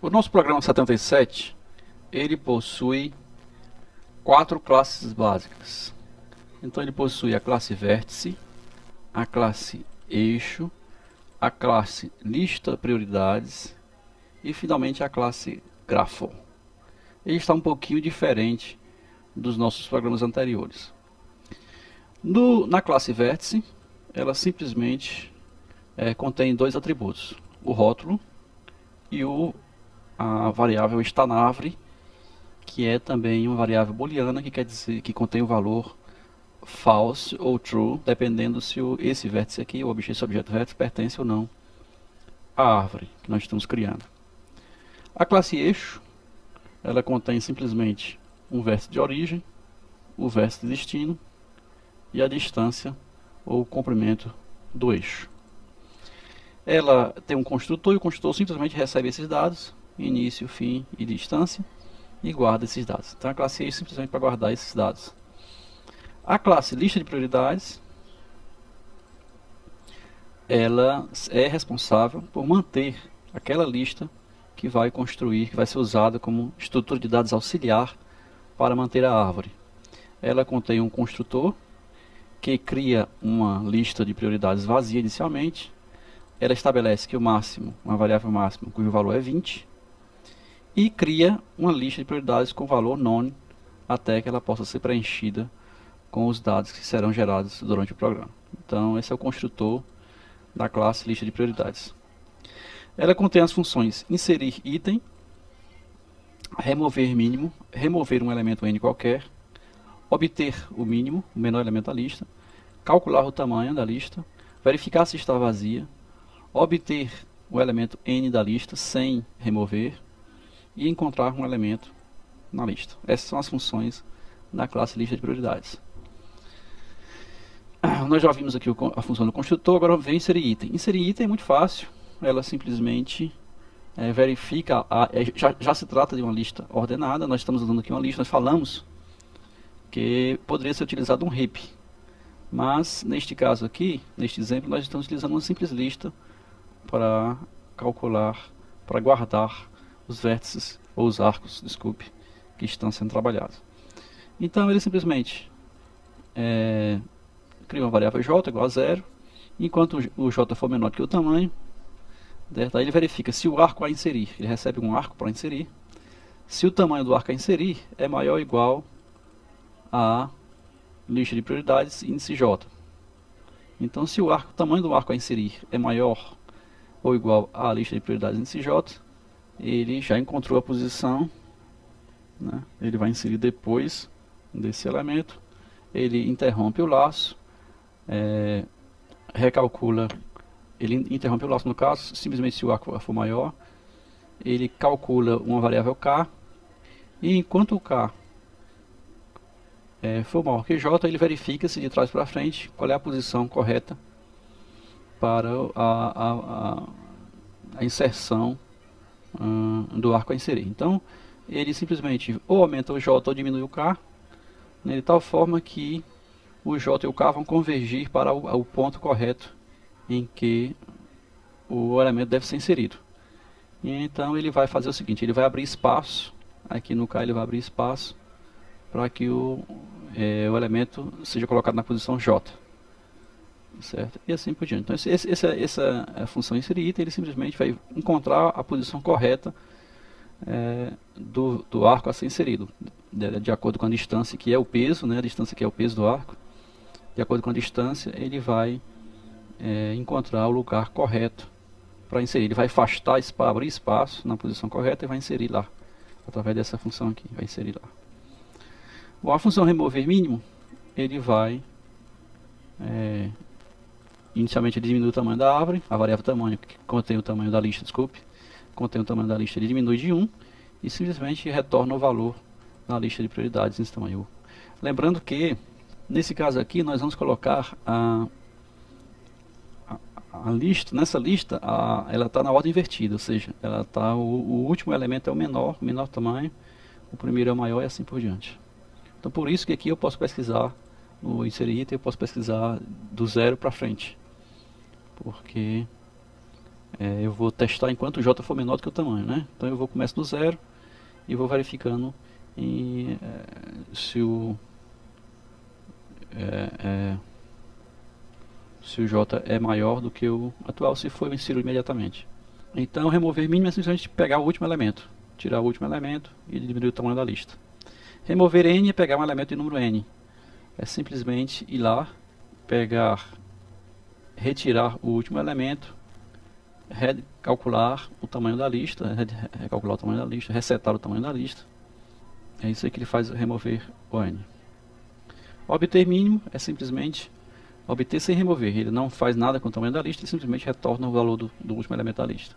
O nosso programa 77, ele possui 4 classes básicas. Então ele possui a classe vértice, a classe eixo, a classe lista prioridades e finalmente a classe grafo. Ele está um pouquinho diferente dos nossos programas anteriores. Na classe vértice, ela simplesmente contém dois atributos, o rótulo e a variável está na árvore, que é também uma variável booleana, que quer dizer que contém o valor false ou true, dependendo se esse vértice aqui, esse objeto vértice, pertence ou não à árvore que nós estamos criando. A classe eixo, ela contém simplesmente um vértice de origem, o vértice de destino e a distância ou comprimento do eixo. Ela tem um construtor e o construtor simplesmente recebe esses dados, início, fim e distância, e guarda esses dados. Então a classe eixo simplesmente para guardar esses dados. A classe lista de prioridades, ela é responsável por manter aquela lista que vai construir, que vai ser usada como estrutura de dados auxiliar para manter a árvore. Ela contém um construtor que cria uma lista de prioridades vazia inicialmente. Ela estabelece que o máximo, uma variável máxima, cujo valor é 20, e cria uma lista de prioridades com valor none até que ela possa ser preenchida com os dados que serão gerados durante o programa. Então esse é o construtor da classe lista de prioridades. Ela contém as funções inserir item, remover mínimo, remover um elemento n qualquer, obter o mínimo, o menor elemento da lista, calcular o tamanho da lista, verificar se está vazia, obter o elemento n da lista sem remover e encontrar um elemento na lista. Essas são as funções da classe lista de prioridades. Nós já vimos aqui a função do construtor, agora vem inserir item. Inserir item é muito fácil, ela simplesmente verifica, já se trata de uma lista ordenada, nós estamos usando aqui uma lista, nós falamos que poderia ser utilizado um heap, mas neste caso aqui, neste exemplo, nós estamos utilizando uma simples lista para calcular, para guardar os vértices, ou os arcos, desculpe, que estão sendo trabalhados. Então ele simplesmente cria uma variável j igual a 0, enquanto o j for menor que o tamanho, daí ele verifica se o arco a inserir, ele recebe um arco para inserir, se o tamanho do arco a inserir é maior ou igual a lista de prioridades índice j. Então se o tamanho do arco a inserir é maior ou igual à lista de prioridades índice j, ele já encontrou a posição, né? Ele vai inserir depois desse elemento, ele interrompe o laço, recalcula, ele interrompe o laço no caso, simplesmente se o arco for maior, ele calcula uma variável k, e enquanto o k for maior que j, ele verifica se de trás para frente qual é a posição correta para a inserção do arco a inserir. Então ele simplesmente ou aumenta o j ou diminui o k, né, de tal forma que o j e o k vão convergir para o ponto correto em que o elemento deve ser inserido. E então ele vai fazer o seguinte, ele vai abrir espaço, aqui no k ele vai abrir espaço para que o elemento seja colocado na posição j, certo? E assim por diante. Então essa é a função inserir item, ele simplesmente vai encontrar a posição correta do arco a ser inserido, de acordo com a distância que é o peso, né? A distância que é o peso do arco. De acordo com a distância, ele vai encontrar o lugar correto para inserir. Ele vai afastar, abrir espaço na posição correta e vai inserir lá, através dessa função aqui, vai inserir lá. Bom, a função remover mínimo, ele vai inicialmente ele diminui o tamanho da árvore, a variável tamanho que contém o tamanho da lista, desculpe, contém o tamanho da lista, ele diminui de 1 e simplesmente retorna o valor na lista de prioridades nesse tamanho. Lembrando que nesse caso aqui nós vamos colocar a lista, nessa lista ela está na ordem invertida, ou seja, ela tá, o último elemento é o menor tamanho, o primeiro é o maior e assim por diante. Então por isso que aqui eu posso pesquisar, no inserir item eu posso pesquisar do 0 para frente, porque eu vou testar enquanto o j for menor do que o tamanho, né? Então eu começo do zero e vou verificando se o j é maior do que o atual. Se for, eu insiro imediatamente. Então remover mínimo é simplesmente pegar o último elemento, tirar o último elemento e diminuir o tamanho da lista. Remover n é pegar um elemento de número n, é simplesmente ir lá, retirar o último elemento, recalcular o tamanho da lista, resetar o tamanho da lista. É isso aí que ele faz, remover o n. Obter mínimo é simplesmente obter sem remover. Ele não faz nada com o tamanho da lista, ele simplesmente retorna o valor do último elemento da lista.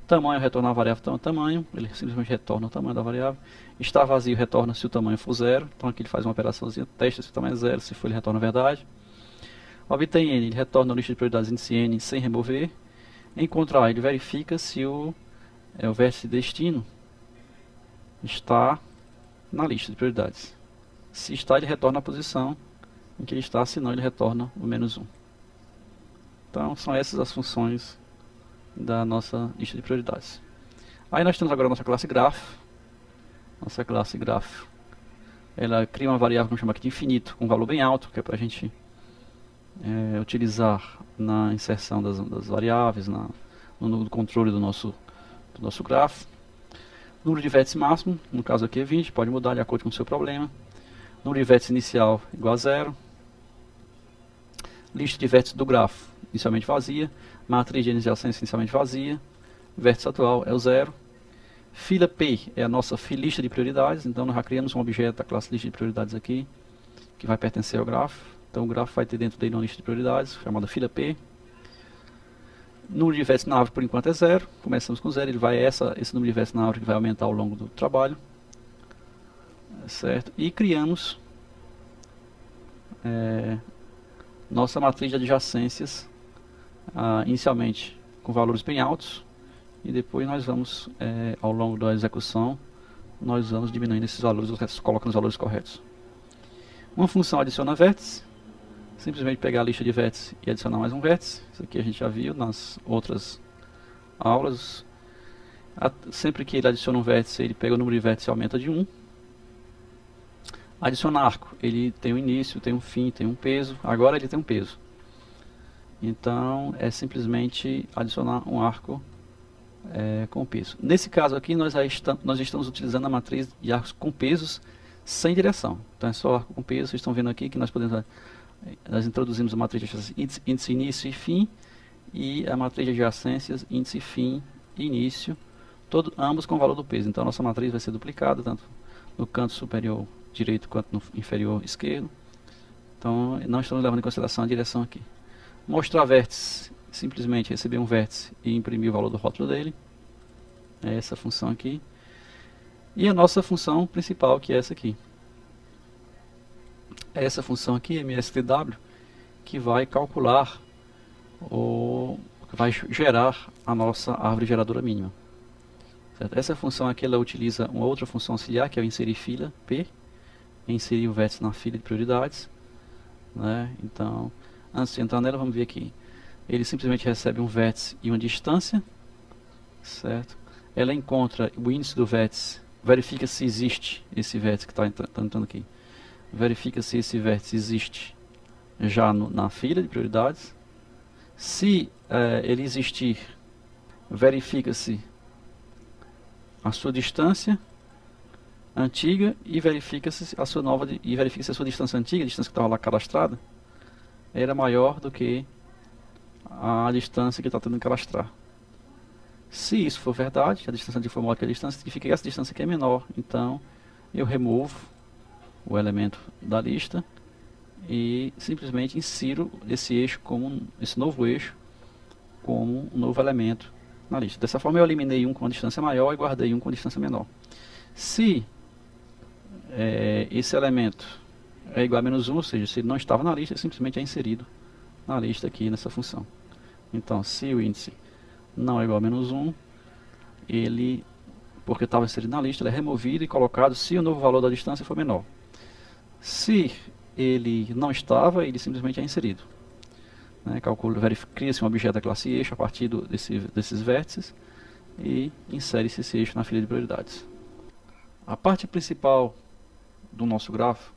Tamanho, retornar a variável tamanho, ele simplesmente retorna o tamanho da variável. Está vazio, retorna se o tamanho for zero. Então aqui ele faz uma operaçãozinha, testa se o tamanho é zero, se for ele retorna a verdade. Obtém n, ele retorna a lista de prioridades índice n sem remover. Encontrar, ele verifica se o vértice destino está na lista de prioridades. Se está, ele retorna a posição em que ele está, se não, ele retorna o -1. Então são essas as funções da nossa lista de prioridades. Aí nós temos agora a nossa classe graph. Nossa classe graph, ela cria uma variável que a gente chama aqui de infinito, com um valor bem alto, que é para a gente utilizar na inserção das variáveis, no controle do nosso grafo. Número de vértices máximo, no caso aqui é 20, pode mudar de acordo com o seu problema. Número de vértices inicial igual a 0. Lista de vértices do grafo, inicialmente vazia. Matriz de iniciação inicialmente vazia. Vértice atual é o 0. Fila P é a nossa lista de prioridades, então nós já criamos um objeto da classe lista de prioridades aqui, que vai pertencer ao grafo. Então o grafo vai ter dentro dele uma lista de prioridades, chamada fila P. Número de vértices na árvore por enquanto é 0, começamos com 0, esse número de vértices na árvore que vai aumentar ao longo do trabalho. Certo? E criamos nossa matriz de adjacências, inicialmente com valores bem altos, e depois nós vamos, ao longo da execução, nós vamos diminuindo esses valores, colocando os valores corretos. Uma função adiciona vértice, simplesmente pegar a lista de vértices e adicionar mais um vértice. Isso aqui a gente já viu nas outras aulas. Sempre que ele adiciona um vértice, ele pega o número de vértices e aumenta de 1. Adiciona arco, ele tem um início, tem um fim, tem um peso. Agora ele tem um peso. Então é simplesmente adicionar um arco com peso. Nesse caso aqui nós estamos utilizando a matriz de arcos com pesos sem direção. Então é só arco com peso. Vocês estão vendo aqui que nós introduzimos a matriz de índice, início e fim, e a matriz de adjacências, índice, fim e início, ambos com o valor do peso. Então a nossa matriz vai ser duplicada, tanto no canto superior direito quanto no inferior esquerdo. Então não estamos levando em consideração a direção aqui. Mostrar vértice, simplesmente receber um vértice e imprimir o valor do rótulo dele. É essa função aqui. E a nossa função principal, que é essa aqui. É essa função aqui, MSTW, que vai calcular, que vai gerar a nossa árvore geradora mínima. Certo? Essa função aqui ela utiliza uma outra função auxiliar, que é o inserir fila, P, inserir o vértice na fila de prioridades. Né? Então, antes de entrar nela, vamos ver aqui. Ele simplesmente recebe um vértice e uma distância. Certo? Ela encontra o índice do vértice, verifica se existe esse vértice que está entrando aqui. Verifica se esse vértice existe já na fila de prioridades. Se ele existir, verifica-se a sua distância antiga e verifica-se a sua nova verifica-se a sua distância antiga, a distância que estava lá cadastrada, era maior do que a distância que está tentando cadastrar. Se isso for verdade, a distância antiga for maior que a distância, significa que essa distância aqui é menor. Então eu removo o elemento da lista e simplesmente insiro esse novo eixo como um novo elemento na lista. Dessa forma eu eliminei um com a distância maior e guardei um com a distância menor. Se esse elemento é igual a -1, ou seja, se ele não estava na lista, ele simplesmente é inserido na lista aqui nessa função. Então, se o índice não é igual a -1, ele, porque estava inserido na lista, ele é removido e colocado se o novo valor da distância for menor. Se ele não estava, ele simplesmente é inserido. né? Cria-se um objeto da classe eixo a partir desses vértices e insere-se esse eixo na fila de prioridades. A parte principal do nosso grafo